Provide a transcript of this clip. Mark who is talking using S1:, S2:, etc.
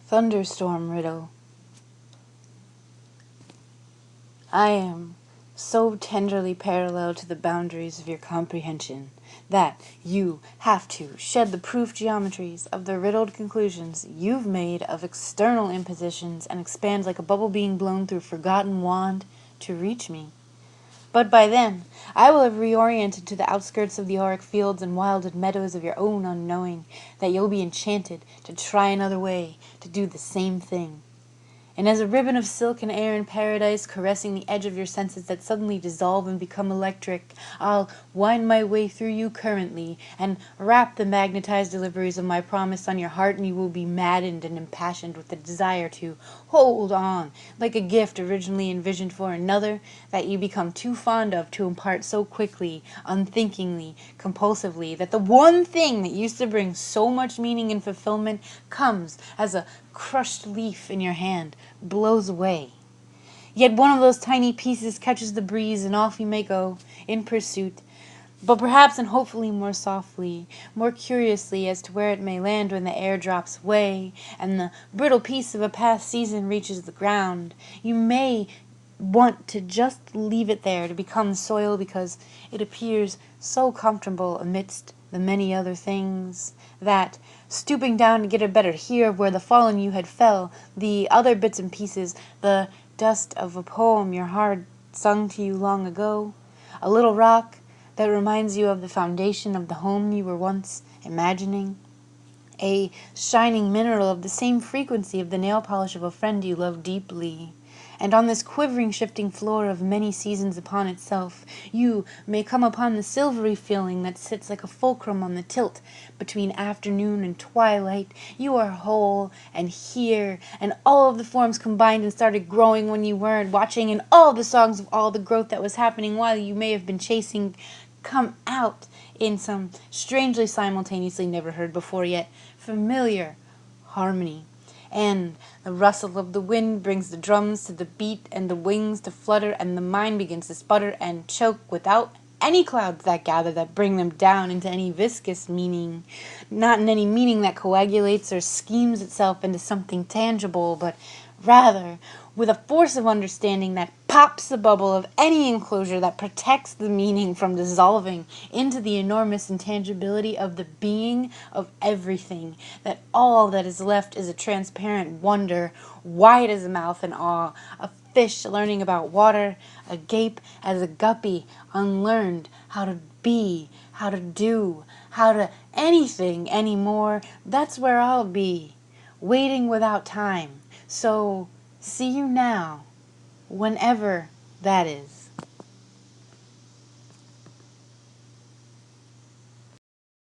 S1: Thunderstorm Riddle. I am so tenderly parallel to the boundaries of your comprehension that you have to shed the proof geometries of the riddled conclusions you've made of external impositions and expand like a bubble being blown through a forgotten wand to reach me. But by then, I will have reoriented to the outskirts of the auric fields and wilded meadows of your own unknowing, that you'll be enchanted to try another way to do the same thing. And as a ribbon of silk and air in paradise caressing the edge of your senses that suddenly dissolve and become electric, I'll wind my way through you currently and wrap the magnetized deliveries of my promise on your heart, and you will be maddened and impassioned with the desire to hold on, like a gift originally envisioned for another that you become too fond of to impart so quickly, unthinkingly, compulsively, that the one thing that used to bring so much meaning and fulfillment comes as a crushed leaf in your hand, blows away. Yet one of those tiny pieces catches the breeze, and off you may go, in pursuit, but perhaps and hopefully more softly, more curiously as to where it may land when the air drops away, and the brittle piece of a past season reaches the ground. You may want to just leave it there to become soil because it appears so comfortable amidst the many other things that, stooping down to get a better hear of where the fallen you had fell, the other bits and pieces, the dust of a poem your heart sung to you long ago, a little rock that reminds you of the foundation of the home you were once imagining, a shining mineral of the same frequency of the nail polish of a friend you love deeply. And on this quivering, shifting floor of many seasons upon itself, you may come upon the silvery feeling that sits like a fulcrum on the tilt between afternoon and twilight. You are whole and here, and all of the forms combined and started growing when you weren't watching, and all the songs of all the growth that was happening while you may have been chasing come out in some strangely simultaneously never heard before yet familiar harmony. And the rustle of the wind brings the drums to the beat and the wings to flutter, and the mind begins to sputter and choke without any clouds that gather that bring them down into any viscous meaning, not in any meaning that coagulates or schemes itself into something tangible, but rather with a force of understanding that pops the bubble of any enclosure that protects the meaning from dissolving into the enormous intangibility of the being of everything, that all that is left is a transparent wonder, wide as a mouth in awe, a fish learning about water, agape as a guppy, unlearned how to be, how to do, how to anything anymore. That's where I'll be, waiting without time. So, see you now, whenever that is.